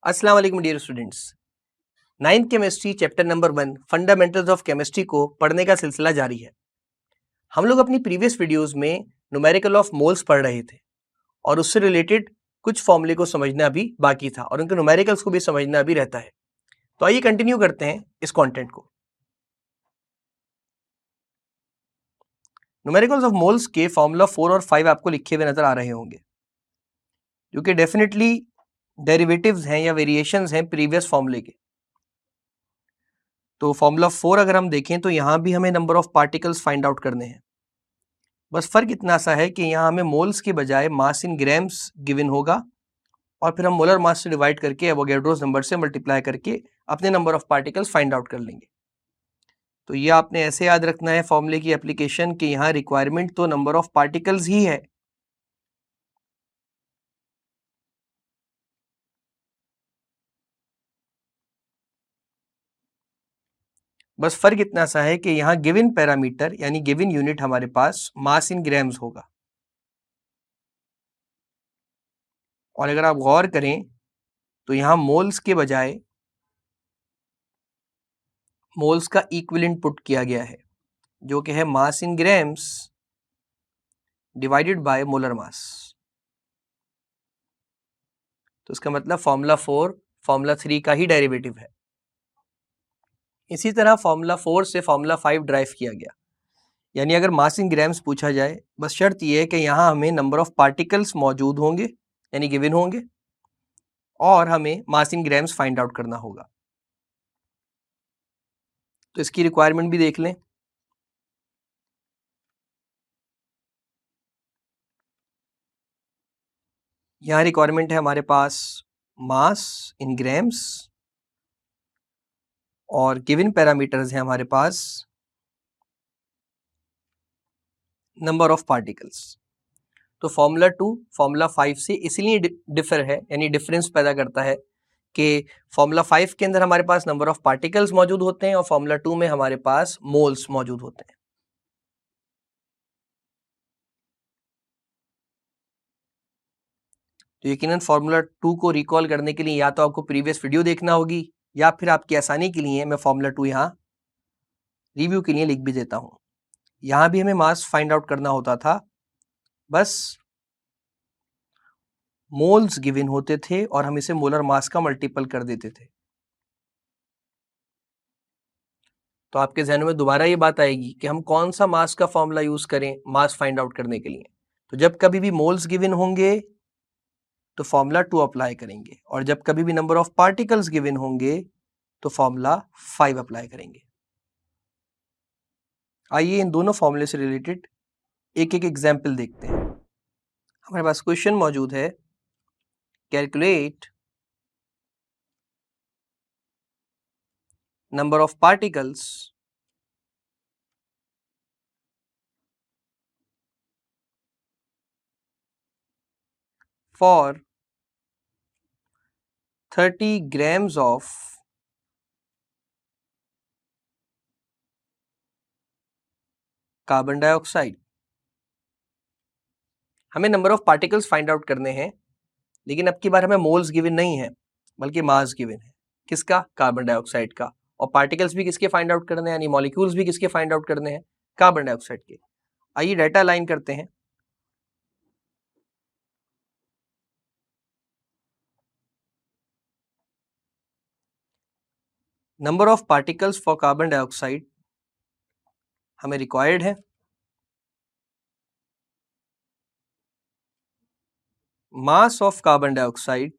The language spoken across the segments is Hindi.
अस्सलाम वालेकुम dear students. Ninth chemistry chapter number 1 fundamentals of chemistry को पढ़ने का सिलसिला जारी है। हम लोग अपनी प्रीवियस वीडियोस में न्यूमेरिकल ऑफ मोल्स पढ़ रहे थे और उससे रिलेटेड कुछ फॉर्मूले को समझना भी बाकी था और उनके न्यूमेरिकल्स को भी समझना भी रहता है। तो आइए कंटिन्यू करते हैं इस कंटेंट को। न्यूमेरिकल्स ऑफ मोल्स के फॉर्मूला 4 और 5 आपको लिखे हुए नजर आ रहे होंगे, जो कि डेफिनेटली डेरिवेटिव्स हैं या वेरिएशंस हैं प्रीवियस फॉर्मूले के। तो फॉर्मूला 4 अगर हम देखें तो यहाँ भी हमें number of particles find out करने हैं। बस फर्क इतना सा है कि यहाँ हमें मोल्स के बजाय मास इन ग्राम्स गिवन होगा और फिर हम मोलर मास से डिवाइड करके एवोगैड्रोस नंबर से मल्टीप्लाई करके अपने number of particles find out कर लेंगे। तो ये आपने ऐसे याद रखना है फॉर्मूले की एप्लीकेशन कि यहाँ रिक्वायरमेंट तो नंबर ऑफ पार्टिकल्स ही है। बस फर्क इतना सा है कि यहाँ गिवन पैरामीटर यानी गिवन यूनिट हमारे पास मास इन ग्राम्स होगा। और अगर आप गौर करें तो यहाँ मोल्स के बजाय मोल्स का इक्विवेलेंट पुट किया गया है, जो कि है mass in grams divided by molar mass. तो इसका मतलब फॉर्मूला 4 फॉर्मूला 3 का ही डेरिवेटिव है। इसी तरह फॉर्मूला 4 से फॉर्मूला 5 ड्राइव किया गया, यानी अगर मास इन ग्राम्स पूछा जाए, बस शर्त यह है कि यहाँ हमें नंबर ऑफ पार्टिकल्स मौजूद होंगे यानी गिवन होंगे और हमें मास इन ग्राम्स फाइंड आउट करना होगा। तो इसकी रिक्वायरमेंट भी देख लें। यहाँ रिक्वायरमेंट है हमारे पास मास इन ग्राम्स और गिवन पैरामीटर्स हैं हमारे पास नंबर ऑफ पार्टिकल्स। तो फॉर्मूला 2 फॉर्मूला 5 से इसलिए डिफर है यानी डिफरेंस पैदा करता है कि फॉर्मूला 5 के अंदर हमारे पास नंबर ऑफ पार्टिकल्स मौजूद होते हैं और फॉर्मूला 2 में हमारे पास मोल्स मौजूद होते हैं। तो यकीनन फॉर्मूला 2 को रिकॉल करने के लिए या तो आपको प्रीवियस वीडियो देखना होगी या फिर आपकी आसानी के लिए मैं फॉर्मूला 2 यहाँ रिव्यू के लिए लिख भी देता हूँ। यहाँ भी हमें मास फाइंड आउट करना होता था, बस मोल्स गिवन होते थे और हम इसे मोलर मास का मल्टीपल कर देते थे। तो आपके जहन में दोबारा ये बात आएगी कि हम कौन सा मास का फॉर्मूला यूज करें मास फाइंड आउट करने के लिए। तो जब कभी भी मोल्स गिवन होंगे तो फॉर्मूला 2 अप्लाई करेंगे और जब कभी भी नंबर ऑफ पार्टिकल्स गिवन होंगे तो फॉर्मूला 5 अप्लाई करेंगे। आइए इन दोनों फॉर्मूले से रिलेटेड एक एक एग्जाम्पल देखते हैं। हमारे पास क्वेश्चन मौजूद है, calculate number of particles for 30 grams of carbon dioxide. हमें number of particles find out करने हैं, लेकिन अब की बार हमें मोल्स गिवन नहीं है बल्कि मास गिवन है। किसका? कार्बन डाइऑक्साइड का। और पार्टिकल्स भी किसके फाइंड आउट करने हैं यानी मॉलिक्यूल्स भी किसके फाइंड आउट करने हैं? कार्बन डाइऑक्साइड के। आइए डाटा अलाइन करते हैं। Number of particles for carbon dioxide हमें रिक्वायर्ड है, मास ऑफ कार्बन डाइऑक्साइड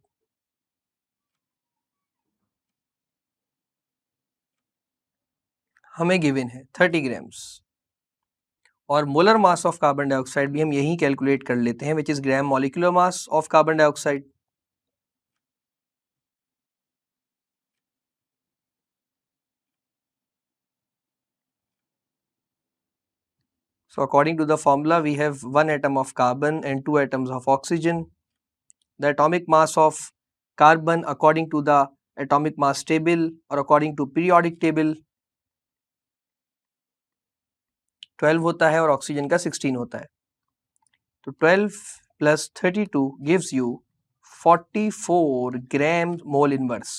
हमें गिवन है 30 ग्राम्स और molar mass of carbon dioxide भी हम यही कैलकुलेट कर लेते हैं, which is gram molecular mass of carbon dioxide. So according to the formula, we have one atom of carbon and two atoms of oxygen. The atomic mass of carbon according to the atomic mass table or according to periodic table 12 होता है और ऑक्सीजन का 16 होता है। तो 12 plus 32 gives you 44 gram mole inverse.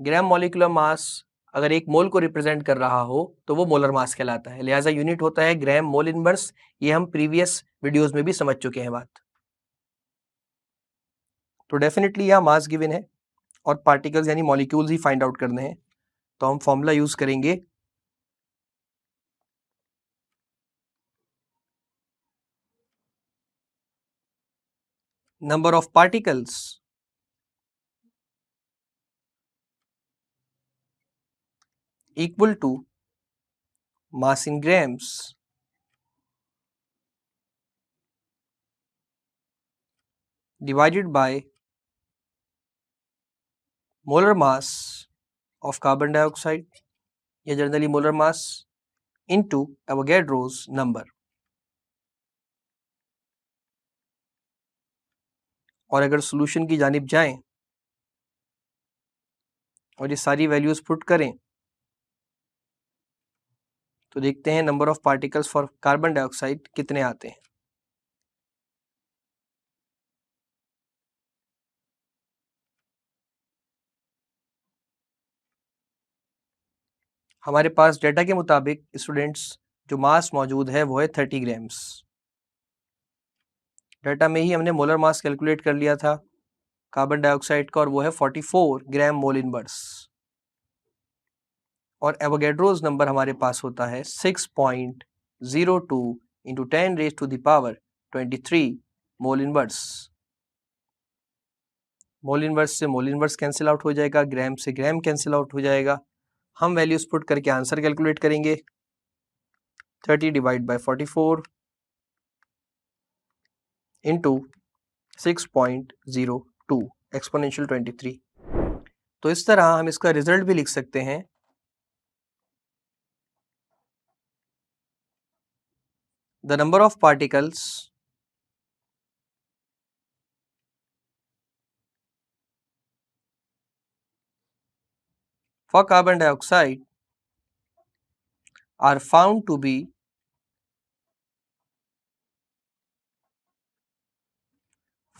Gram molecular mass अगर एक मोल को रिप्रेजेंट कर रहा हो तो वो मोलर मास कहलाता है, लिहाजा यूनिट होता है ग्राम मोल इनवर्स। ये हम प्रीवियस वीडियोस में भी समझ चुके हैं बात। तो डेफिनेटली यहाँ मास गिवन है और पार्टिकल्स यानी मॉलिक्यूल्स ही फाइंड आउट करने हैं, तो हम फॉर्मूला यूज करेंगे number of particles equal to mass in grams divided by molar mass of carbon dioxide या generally molar mass into Avogadro's number। और अगर सॉल्यूशन की जानिब जाएं और ये सारी वैल्यूज पुट करें तो देखते हैं number of particles for carbon dioxide कितने आते हैं। हमारे पास डेटा के मुताबिक स्टूडेंट्स जो मास मौजूद है वो है 30 ग्राम्स। डेटा में ही हमने मोलर मास कैलकुलेट कर लिया था कार्बन डाइऑक्साइड का और वो है 44 ग्राम मोल इनवर्स। और एवोगैड्रोस नंबर हमारे पास होता है 6.02 into 10 raise to the power 23 mole inverse. Mole inverse से मोल इनवर्स कैंसिल आउट हो जाएगा, ग्राम से ग्राम कैंसिल आउट हो जाएगा। हम वैल्यूज पुट करके आंसर कैलकुलेट करेंगे 30 डिवाइड बाय 44 इंटू 6.02 एक्सपोनेंशियल 23। तो इस तरह हम इसका रिजल्ट भी लिख सकते हैं the number of particles for carbon dioxide are found to be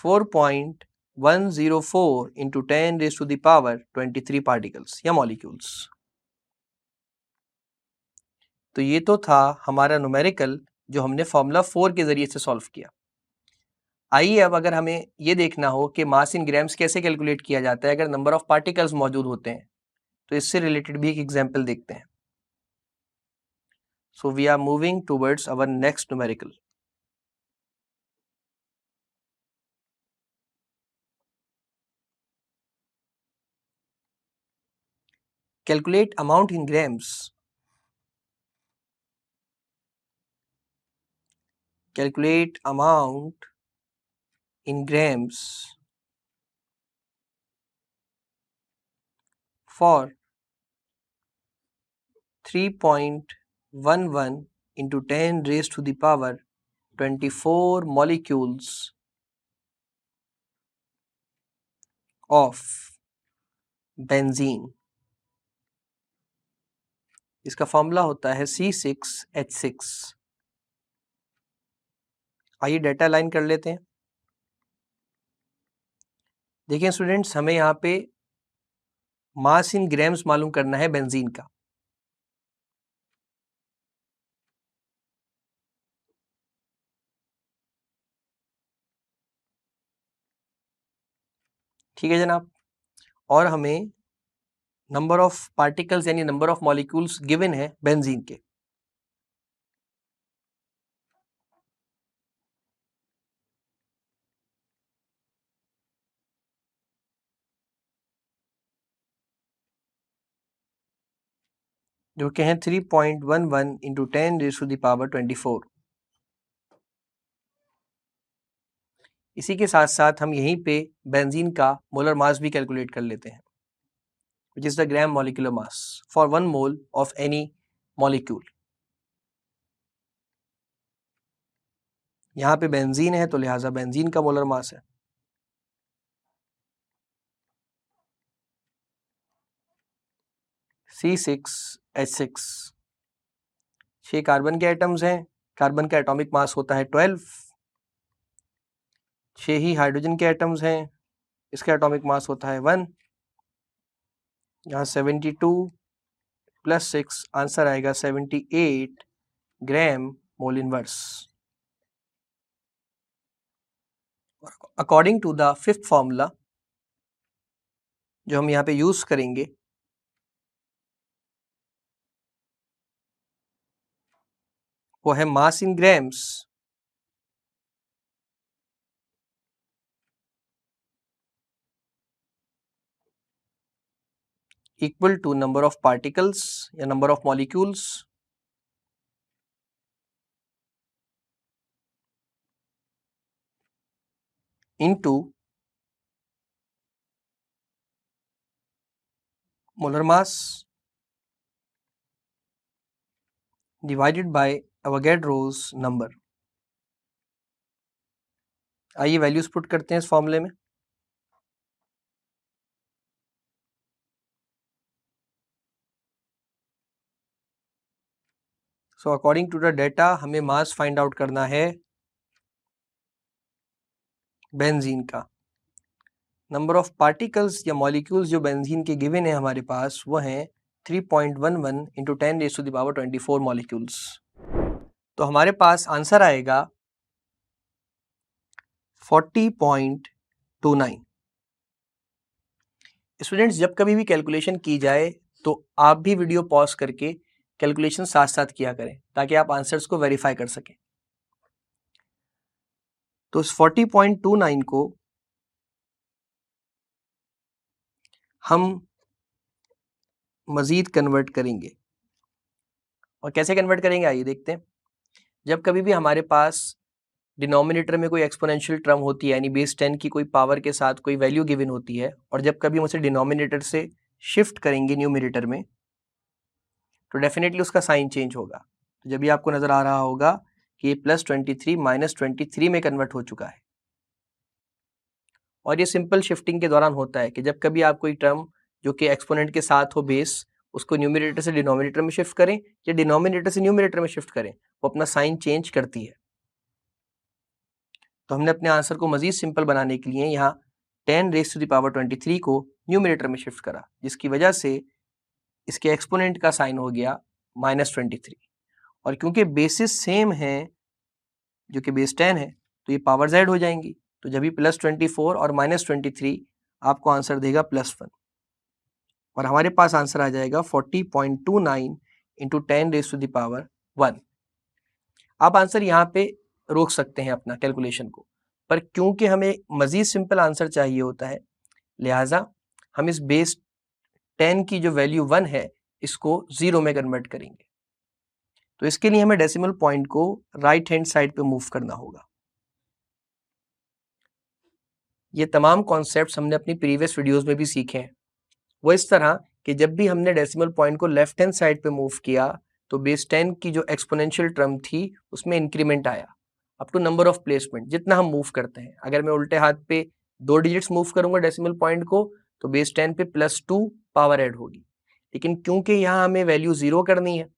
4.104 into 10 raised to the power 23 particles या molecules। तो ये तो था हमारा न्यूमेरिकल जो हमने फॉर्मूला 4 के जरिए से सॉल्व किया। आइए अब अगर हमें ये देखना हो कि मास इन ग्राम्स कैसे कैलकुलेट किया जाता है अगर नंबर ऑफ पार्टिकल्स मौजूद होते हैं, तो इससे रिलेटेड भी एक एग्जांपल देखते हैं। So we are moving towards our next numerical. Calculate amount in grams. Calculate amount in grams for 3.11 into 10 raised to the power 24 molecules of benzene। इसका फॉर्मूला होता है C6H6। आइए डेटा लाइन कर लेते हैं। देखिए स्टूडेंट्स, हमें यहाँ पे मास इन ग्राम्स मालूम करना है बेंजीन का। ठीक है जनाब, और हमें नंबर ऑफ पार्टिकल्स यानी नंबर ऑफ मॉलिक्यूल्स गिवन है बेंजीन के। जो कि हैं 3.11 into 10 raise to the power 24। इसी के साथ साथ हम यहीं पे बेंजीन का मोलर मास भी कैलकुलेट कर लेते हैं, which is the gram molecular mass for 1 mole of any molecule. यहाँ पे बेंजीन है तो लिहाजा बेंजीन का मोलर मास है C6H6। 6 कार्बन के एटम्स हैं, कार्बन का एटॉमिक मास होता है 12। 6 ही हाइड्रोजन के एटम्स हैं, इसका एटॉमिक मास होता है 1, यहाँ 72 प्लस 6 आंसर आएगा 78 gram mole inverse. According to the fifth formula जो हम यहाँ पे यूज करेंगे, वो है mass in grams equal to number of particles या number of molecules into molar mass divided by Avogadro's number. आइए वैल्यूज पुट करते हैं इस फॉर्मूले में। So according to the data हमें मास फाइंड आउट करना है बेंजीन का। नंबर ऑफ पार्टिकल्स या मॉलिक्यूल्स जो बेंजीन के गिवन है हमारे पास, वो हैं 3.11 इंटू 10⁻24 मॉलिक्यूल्स। तो हमारे पास आंसर आएगा 40.29। स्टूडेंट्स, जब कभी भी कैलकुलेशन की जाए तो आप भी वीडियो पॉज करके कैलकुलेशन साथ साथ किया करें ताकि आप आंसर्स को वेरीफाई कर सकें। तो इस 40.29 को हम मजीद कन्वर्ट करेंगे, और कैसे कन्वर्ट करेंगे आइए देखते हैं। जब कभी भी हमारे पास डिनोमिनेटर में कोई एक्सपोनेंशियल टर्म होती है, यानी बेस 10 की कोई पावर के साथ कोई वैल्यू गिवन होती है, और जब कभी हम उसे डिनोमिनेटर से शिफ्ट करेंगे न्यूमरेटर में, तो डेफिनेटली उसका साइन चेंज होगा। तो जब भी आपको नजर आ रहा होगा कि ये +23 -23 में कन्वर्ट हो चुका है, और ये सिंपल शिफ्टिंग के दौरान होता है कि जब कभी आप कोई टर्म जो कि एक्सपोनेंट के साथ हो बेस, उसको न्यूमरेटर से डिनोमिनेटर में शिफ्ट करें या डिनोमिनेटर से न्यूमरेटर में शिफ्ट करें, वो अपना साइन चेंज करती है। तो हमने अपने आंसर को मजीद सिंपल बनाने के लिए यहाँ 10⁻23 को न्यूमरेटर में शिफ्ट करा, जिसकी वजह से इसके एक्सपोनेंट का साइन हो गया -23। और क्योंकि बेसिस सेम है जो कि बेस 10 है, तो ये पावर z हो जाएंगी। तो जब भी +24 और -23 आपको आंसर देगा +1, और हमारे पास आंसर आ जाएगा 40.29 इंटू 10⁻1। आप आंसर यहाँ पे रोक सकते हैं अपना कैलकुलेशन को, पर क्योंकि हमें मजीद सिंपल आंसर चाहिए होता है, लिहाजा हम इस बेस 10 की जो वैल्यू 1 है इसको 0 में कन्वर्ट करेंगे। तो इसके लिए हमें डेसिमल पॉइंट को राइट हैंड साइड पे मूव करना होगा। ये तमाम कॉन्सेप्ट्स हमने अपनी प्रीवियस वीडियोस में भी सीखे हैं। वो इस तरह कि जब भी हमने डेसिमल पॉइंट को लेफ्ट हैंड साइड पे मूव किया तो बेस 10 की जो एक्सपोनेंशियल टर्म थी उसमें इंक्रीमेंट आया up to number of placement, जितना हम मूव करते हैं। अगर मैं उल्टे हाथ पे 2 डिजिट्स मूव करूंगा डेसिमल पॉइंट को, तो बेस 10 पे +2 पावर ऐड होगी। लेकिन क्योंकि यहाँ हमें वैल्यू 0 करनी है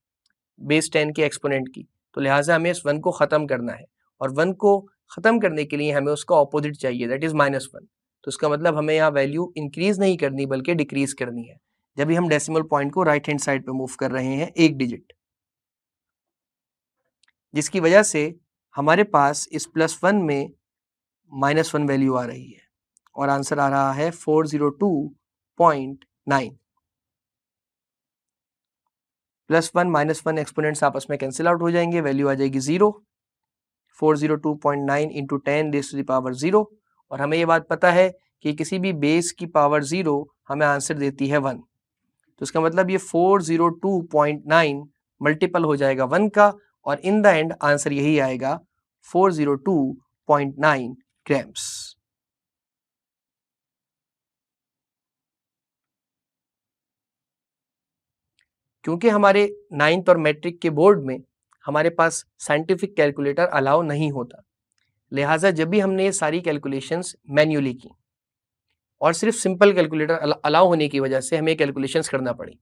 बेस 10 के एक्सपोनेंट की, तो लिहाजा हमें इस 1 को ख़त्म करना है, और 1 को ख़त्म करने के लिए हमें उसका ऑपोजिट चाहिए, दैट इज़ -1। तो इसका मतलब हमें यहाँ वैल्यू इंक्रीज नहीं करनी बल्कि डिक्रीज करनी है, जब भी हम डेसिमल पॉइंट को राइट हैंड साइड पे मूव कर रहे हैं 1 डिजिट, जिसकी वजह से हमारे पास इस +1 में -1 वैल्यू आ रही है, और आंसर आ रहा है 402.9। +1 -1 एक्सपोनेंट्स आपस में कैंसिल आउट हो जाएंगे, वैल्यू आ जाएगी 0। 402.9 इंटू 10⁻0, और हमें ये बात पता है कि किसी भी बेस की पावर 0 हमें आंसर देती है 1। तो इसका मतलब ये 402.9 मल्टीपल हो जाएगा 1 का, और इन द एंड आंसर यही आएगा 402.9 ग्राम्स। क्योंकि हमारे 9th और मैट्रिक के बोर्ड में हमारे पास साइंटिफिक कैलकुलेटर अलाउ नहीं होता, लिहाजा जब भी हमने ये सारी कैलकुलेशंस मैन्युअली की, और सिर्फ सिंपल कैलकुलेटर अलाउ होने की वजह से हमें कैलकुलेशंस करना पड़ी।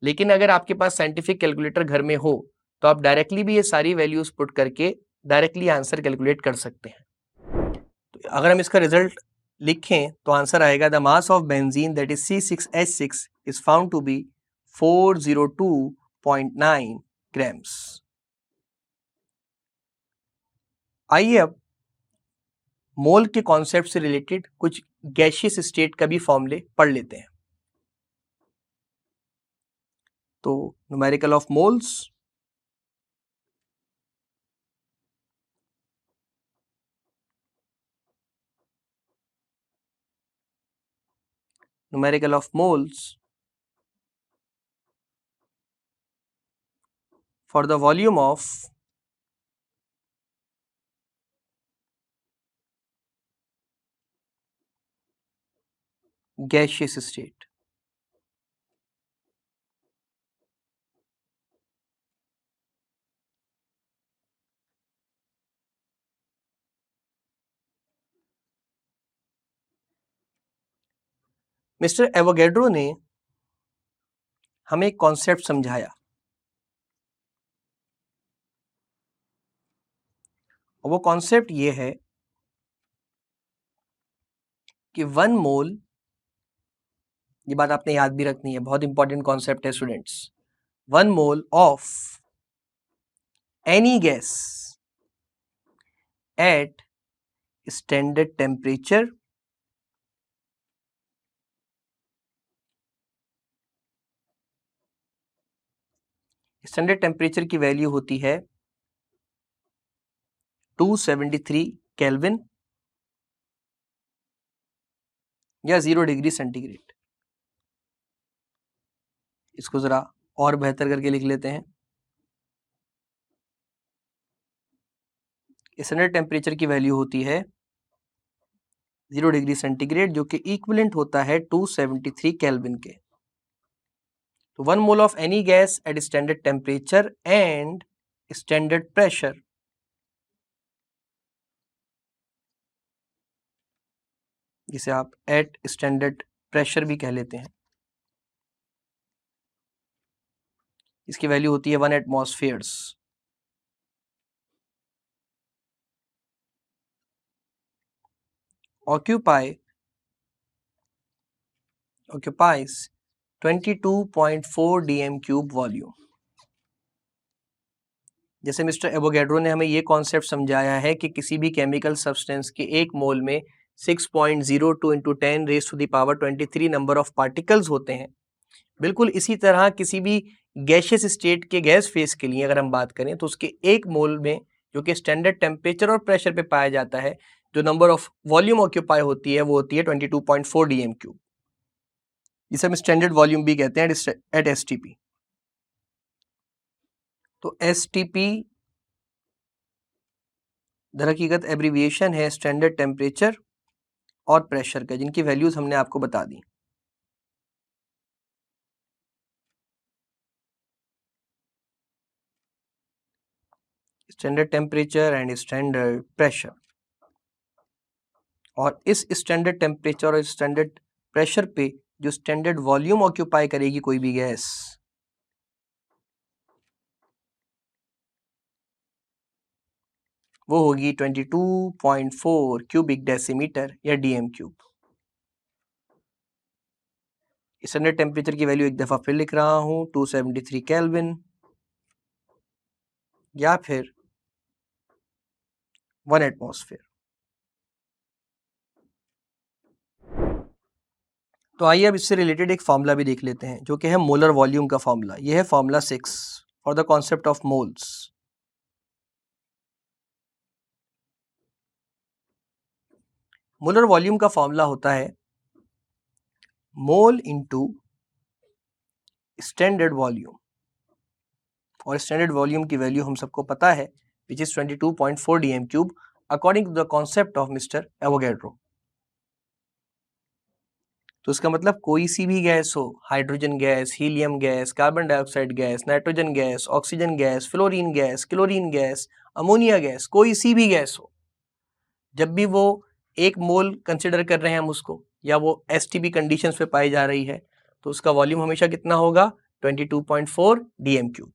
लेकिन अगर आपके पास साइंटिफिक कैलकुलेटर घर में हो तो आप डायरेक्टली भी ये सारी वैल्यूज पुट करके डायरेक्टली आंसर कैलकुलेट कर सकते हैं। अगर हम इसका रिजल्ट लिखें तो आंसर आएगा the mass of benzene that is C6H6 is found to be 402.9 grams. आइए अब मोल के कॉन्सेप्ट से रिलेटेड कुछ गैशियस स्टेट का भी फॉर्मूले पढ़ लेते हैं। तो numerical of moles, numerical of moles for the volume of gaseous state. Mister Avogadro ने हमें एक कॉन्सेप्ट समझाया और वो कॉन्सेप्ट ये है कि 1 मोल, ये बात आपने याद भी रखनी है, बहुत इंपॉर्टेंट कॉन्सेप्ट है students, 1 mole of any gas at standard temperature standard temperature की वैल्यू होती है 273 केल्विन या 0 डिग्री सेंटीग्रेड। इसको जरा और बेहतर करके लिख लेते हैं। स्टैंडर्ड टेम्परेचर की वैल्यू होती है 0 डिग्री सेंटीग्रेड, जो कि इक्विवेलेंट होता है 273 केल्विन के। तो 1 mole of any gas at standard temperature and standard pressure जिसे आप एट स्टैंडर्ड प्रेशर भी कह लेते हैं, इसकी वैल्यू होती है 1 एटमॉस्फेयर्स। occupies 22.4 dm cube volume. जैसे मिस्टर एवोगैड्रो ने हमें ये कॉन्सेप्ट समझाया है कि किसी भी केमिकल सब्सटेंस के एक मोल में 6.02 into 10 raise to the power 23 number of particles होते हैं। बिल्कुल इसी तरह किसी भी गैशियस स्टेट के गैस फेस के लिए अगर हम बात करें तो उसके एक मोल में, जो कि स्टैंडर्ड टेम्परेचर और प्रेशर पे पाया जाता है, जो नंबर ऑफ वॉल्यूम ऑक्यूपाई होती है वो होती है 22.4 डीएम क्यूब, जिसे हम स्टैंडर्ड वॉल्यूम भी कहते हैं एट एसटीपी। तो एसटीपी दरहकीकत एब्रीविएशन है स्टैंडर्ड टेम्परेचर और प्रेशर का, जिनकी वैल्यूज हमने आपको बता दी। Standard temperature and standard pressure, और इस स्टैंडर्ड टेम्परेचर और स्टैंडर्ड प्रेशर पे जो स्टैंडर्ड वॉल्यूम ऑक्यूपाई करेगी कोई भी गैस, वो होगी 22.4 क्यूबिक डेसीमीटर या डीएम क्यूब। स्टैंडर्ड टेम्परेचर की वैल्यू एक दफा फिर लिख रहा हूं, 273 केल्विन या फिर 1 एटमॉस्फेयर। तो आइए अब इससे रिलेटेड एक फॉर्मूला भी देख लेते हैं, जो कि है मोलर वॉल्यूम का फॉर्मूला। यह है formula 6 for the concept of moles. Molar volume का फॉर्मूला होता है मोल इनटू स्टैंडर्ड वॉल्यूम, और स्टैंडर्ड वॉल्यूम की वैल्यू हम सबको पता है, which is 22.4 dm cube according to the concept of mister Avogadro. तो इसका मतलब कोई सी भी गैस हो, hydrogen gas, helium gas, carbon dioxide gas, nitrogen gas, oxygen gas, fluorine gas, chlorine gas, ammonia gas, कोई सी भी गैस हो, जब भी वो एक मोल कंसिडर कर रहे हैं हम उसको, या वो एसटीपी कंडीशंस पे पाई जा रही है, तो उसका वॉल्यूम हमेशा कितना होगा, 22.4 डीएम क्यूब।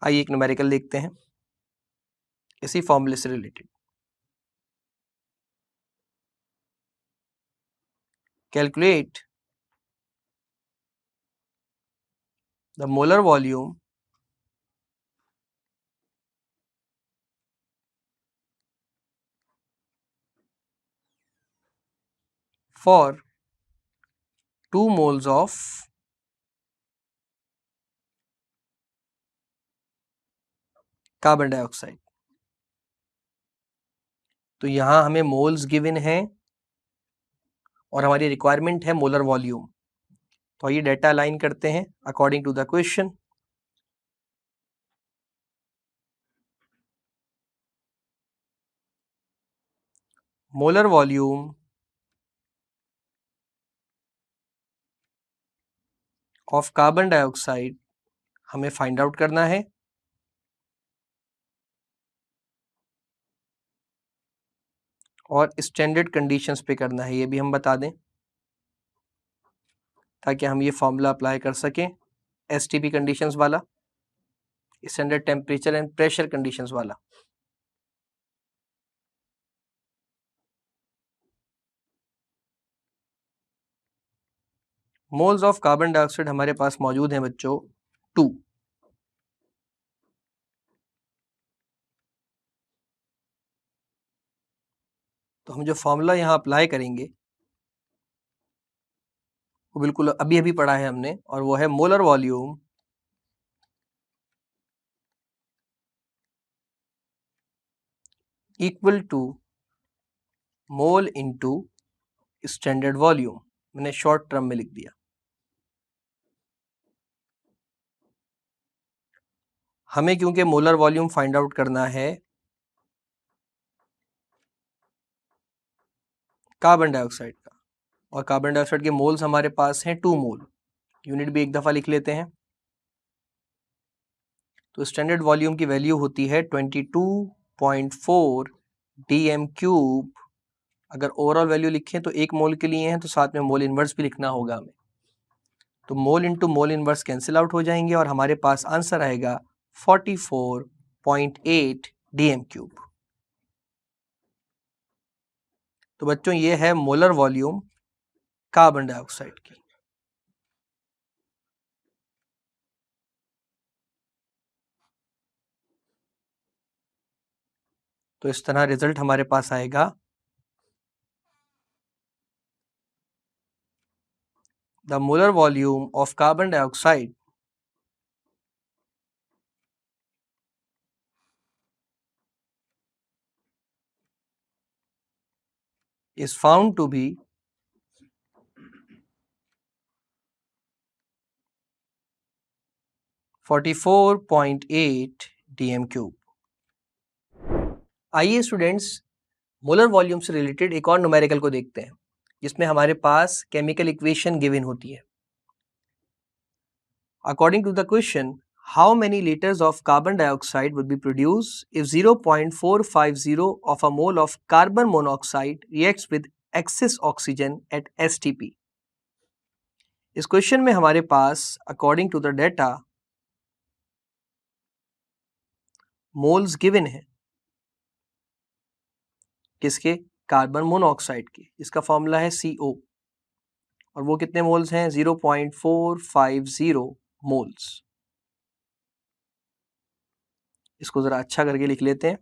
आइए एक न्यूमेरिकल देखते हैं। इसी फॉर्मूले से related. Calculate the molar volume for 2 moles of carbon dioxide. तो यहाँ हमें मोल्स गिवन हैं और हमारी रिक्वायरमेंट है मोलर वॉल्यूम। तो ये डेटा अलाइन करते हैं according to the question. Molar volume of carbon dioxide हमें फाइंड आउट करना है। और स्टैंडर्ड कंडीशंस पे करना है, ये भी हम बता दें ताकि हम ये फॉर्मूला अप्लाई कर सकें। एसटीपी कंडीशंस वाला, standard temperature and pressure conditions वाला। मोल्स ऑफ कार्बन डाइऑक्साइड हमारे पास मौजूद हैं बच्चों 2। तो हम जो फॉर्मूला यहाँ अप्लाई करेंगे वो बिल्कुल अभी अभी पढ़ा है हमने, और वो है molar volume equal to mole into standard volume. मैंने शॉर्ट टर्म में लिख दिया। हमें क्योंकि मोलर वॉल्यूम फाइंड आउट करना है कार्बन डाइऑक्साइड का, और कार्बन डाइऑक्साइड के मोल्स हमारे पास हैं 2 मोल। यूनिट भी एक दफा लिख लेते हैं। तो स्टैंडर्ड वॉल्यूम की वैल्यू होती है 22.4 dm³। अगर ओवरऑल वैल्यू लिखें तो 1 मोल के लिए हैं, तो साथ में मोल इनवर्स भी लिखना होगा हमें। तो mole into mole inverse cancel out हो जाएंगे और हमारे पास आंसर आएगा 44.8 dm³। तो बच्चों ये है मोलर वॉल्यूम कार्बन डाइऑक्साइड की। तो इस तरह रिजल्ट हमारे पास आएगा। The molar volume of carbon dioxide is found to be 44.8 dm³। आइए स्टूडेंट्स मोलर वॉल्यूम से रिलेटेड एक और न्यूमेरिकल को देखते हैं, जिसमें हमारे पास केमिकल इक्वेशन गिवन होती है। According to the question, how many liters of carbon dioxide would be produced if 0.450 of a mole of carbon monoxide reacts with excess oxygen at STP? इस क्वेश्चन में हमारे पास according to the data moles given है। किसके? कार्बन मोनोऑक्साइड के। इसका फॉर्मूला है CO, और वो कितने मोल्स हैं? 0.450 मोल्स। इसको जरा अच्छा करके लिख लेते हैं।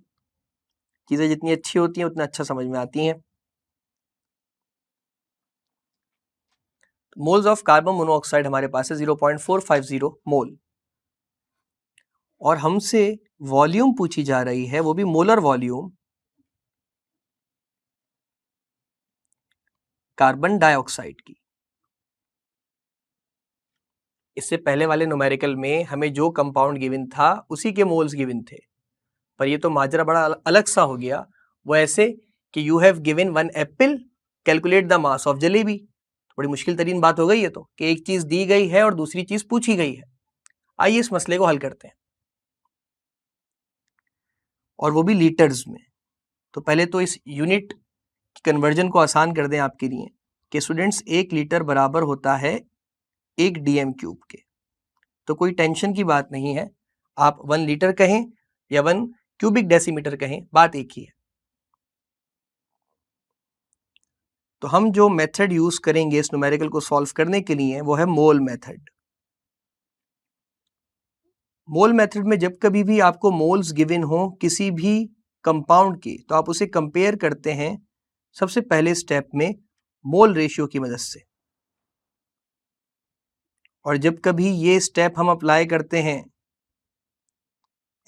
चीजें जितनी अच्छी होती हैं उतना अच्छा समझ में आती हैं। मोल्स ऑफ कार्बन मोनोऑक्साइड हमारे पास है 0.450 मोल, और हमसे वॉल्यूम पूछी जा रही है, वो भी मोलर वॉल्यूम कार्बन डाइऑक्साइड की। इससे पहले वाले न्यूमेरिकल में हमें जो कंपाउंड गिवन था उसी के मोल्स गिवन थे, पर ये तो माजरा बड़ा अलग सा हो गया। वो ऐसे कि you have given 1 Apple, calculate the mass of jalebi. बड़ी मुश्किल तरीन बात हो गई है, तो कि एक चीज दी गई है और दूसरी चीज पूछी गई है। आइए इस मसले को हल करते हैं, और वो भी लीटर्स में। तो पहले तो इस यूनिट की कन्वर्जन को आसान कर दें आपके लिए कि स्टूडेंट्स 1 लीटर बराबर होता है 1 dm³ के। तो कोई टेंशन की बात नहीं है, आप 1 लीटर कहें या 1 क्यूबिक डेसीमीटर कहें, बात एक ही है। तो हम जो मेथड यूज करेंगे इस न्यूमेरिकल को सॉल्व करने के लिए वो है मोल मेथड। मोल मेथड में जब कभी भी आपको मोल्स गिवन हो किसी भी कंपाउंड के, तो आप उसे कंपेयर करते हैं सबसे पहले स्टेप में मोल रेशियो की मदद से। और जब कभी ये स्टेप हम अप्लाई करते हैं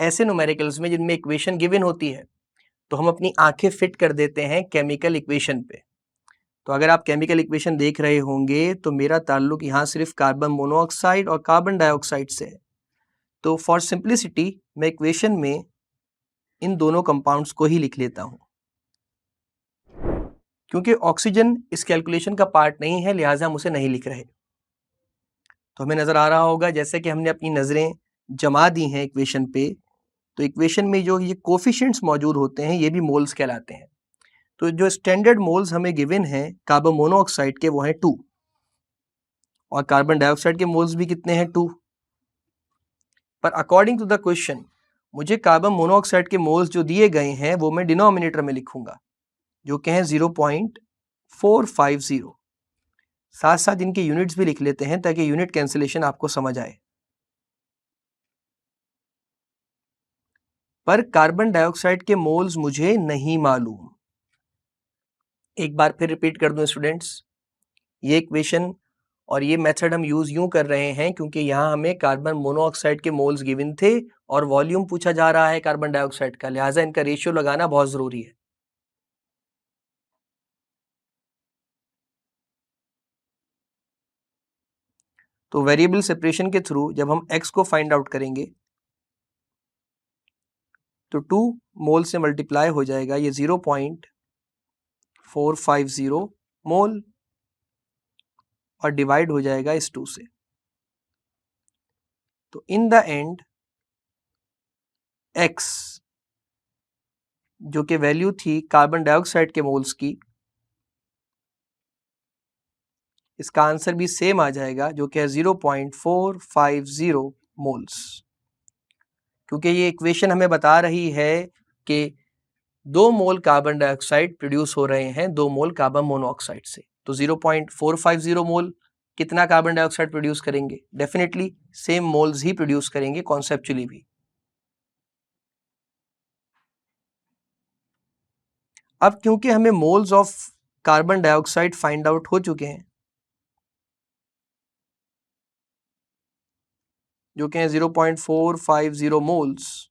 ऐसे न्यूमेरिकल्स में जिनमें इक्वेशन गिवन होती है, तो हम अपनी आंखें फिट कर देते हैं केमिकल इक्वेशन पे। तो अगर आप केमिकल इक्वेशन देख रहे होंगे तो मेरा ताल्लुक यहाँ सिर्फ कार्बन मोनोऑक्साइड और कार्बन डाइऑक्साइड से है। तो फॉर सिंप्लिसिटी मैं इक्वेशन में इन दोनों कंपाउंड्स को ही लिख लेता हूँ। क्योंकि ऑक्सीजन इस कैलकुलेशन का पार्ट नहीं है, लिहाजा हम उसे नहीं लिख रहे। तो हमें नजर आ रहा होगा जैसे कि हमने अपनी नजरें जमा दी हैं इक्वेशन पे, तो इक्वेशन में जो ये कोफिशिएंट्स मौजूद होते हैं ये भी मोल्स कहलाते हैं। तो जो स्टैंडर्ड मोल्स हमें गिवन हैं कार्बन मोनोऑक्साइड के वो हैं 2, और कार्बन डाइऑक्साइड के मोल्स भी कितने हैं 2। पर अकॉर्डिंग टू द क्वेश्चन मुझे कार्बन मोनोऑक्साइड के मोल्स जो दिए गए हैं वो मैं डिनोमिनेटर में लिखूंगा, जो कि हैं 0.450। साथ साथ इनके यूनिट्स भी लिख लेते हैं ताकि यूनिट कैंसिलेशन आपको समझ आए। पर कार्बन डाइऑक्साइड के मोल्स मुझे नहीं मालूम। एक बार फिर रिपीट कर दूं स्टूडेंट्स, ये इक्वेशन और ये मेथड हम यूज यूं कर रहे हैं क्योंकि यहाँ हमें कार्बन मोनोऑक्साइड के मोल्स गिवन थे और वॉल्यूम पूछा जा रहा है कार्बन डाइऑक्साइड का, लिहाजा इनका रेशियो लगाना बहुत जरूरी है। तो वेरिएबल सेपरेशन के थ्रू जब हम x को फाइंड आउट करेंगे तो 2 मोल से मल्टीप्लाई हो जाएगा ये 0.450 मोल और डिवाइड हो जाएगा इस 2 से। तो इन द एंड x जो कि वैल्यू थी कार्बन डाइऑक्साइड के मोल्स की, इसका आंसर भी सेम आ जाएगा जो कि है 0.450 मोल्स। क्योंकि ये इक्वेशन हमें बता रही है कि 2 मोल कार्बन डाइऑक्साइड प्रोड्यूस हो रहे हैं 2 मोल कार्बन मोनोऑक्साइड से। तो 0.450 मोल कितना कार्बन डाइऑक्साइड प्रोड्यूस करेंगे? डेफिनेटली सेम मोल्स ही प्रोड्यूस करेंगे कॉन्सेप्चुअली भी। अब क्योंकि हमें moles of carbon dioxide find out हो चुके हैं जो कि हैं 0.450 मोल्स,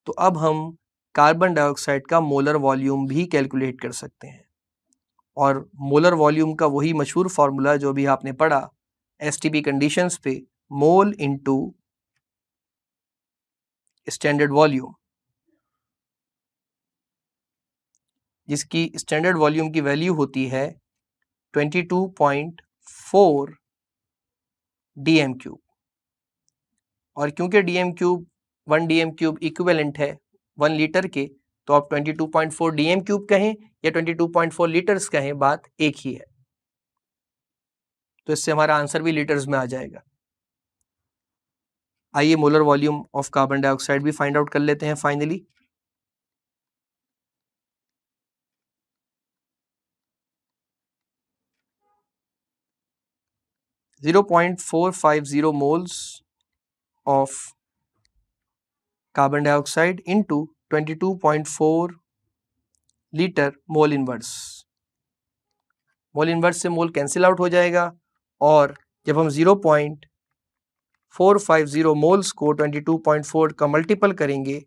तो अब हम कार्बन डाइऑक्साइड का मोलर वॉल्यूम भी कैलकुलेट कर सकते हैं। और मोलर वॉल्यूम का वही मशहूर फॉर्मूला जो भी आपने पढ़ा एसटीपी कंडीशंस पे, मोल इनटू स्टैंडर्ड वॉल्यूम, जिसकी स्टैंडर्ड वॉल्यूम की वैल्यू होती है 22.4 डीएम क्यूब। और क्योंकि DM cube 1 DM cube equivalent है 1 लीटर के, तो आप 22.4 डीएम क्यूब कहें या 22.4 लीटर्स कहें, बात एक ही है। तो इससे हमारा आंसर भी लीटर्स में आ जाएगा। आइए molar volume of carbon dioxide भी फाइंड आउट कर लेते हैं finally. .450 moles of carbon dioxide into 22.4 litre mole inverse. Mole inverse से मोल कैंसिल आउट हो जाएगा और जब हम 0.450 मोल्स को 22.4 का मल्टीपल करेंगे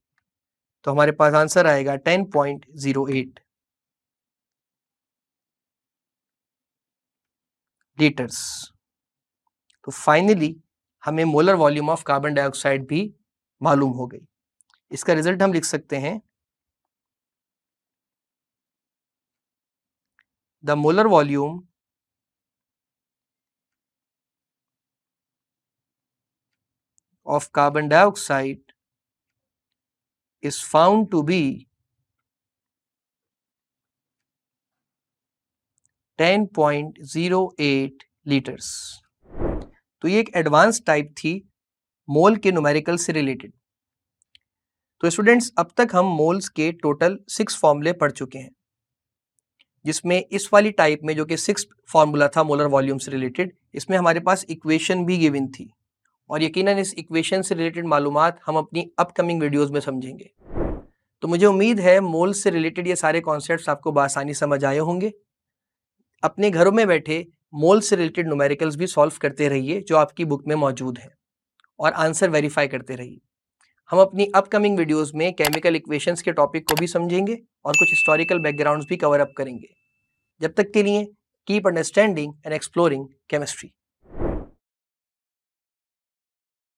तो हमारे पास आंसर आएगा 10.08 लीटर्स। तो फाइनली हमें molar volume of carbon dioxide भी मालूम हो गई। इसका रिजल्ट हम लिख सकते हैं, the molar volume of carbon dioxide is found to be 10.08 litres. तो ये एक एडवांस टाइप थी मोल के न्यूमेरिकल से रिलेटेड। तो स्टूडेंट्स अब तक हम मोल्स के टोटल 6 फॉर्मूले पढ़ चुके हैं, जिसमें इस वाली टाइप में जो कि 6th फॉर्मूला था मोलर वॉल्यूम से रिलेटेड, इसमें हमारे पास इक्वेशन भी गिवन थी और यकीनन इस इक्वेशन से रिलेटेड मालूमात हम अपनी अपकमिंग वीडियोस में समझेंगे। तो मुझे उम्मीद है मोल्स से रिलेटेड ये सारे कॉन्सेप्ट्स आपको बआसानी समझ आए होंगे। अपने घरों में बैठे मोल्स से रिलेटेड न्यूमेरिकल्स भी सॉल्व करते रहिए जो आपकी बुक में मौजूद है, और आंसर वेरीफाई करते रहिए। हम अपनी अपकमिंग वीडियोस में केमिकल इक्वेशंस के टॉपिक को भी समझेंगे और कुछ हिस्टोरिकल बैकग्राउंड्स भी कवर अप करेंगे। जब तक के लिए keep understanding and exploring chemistry.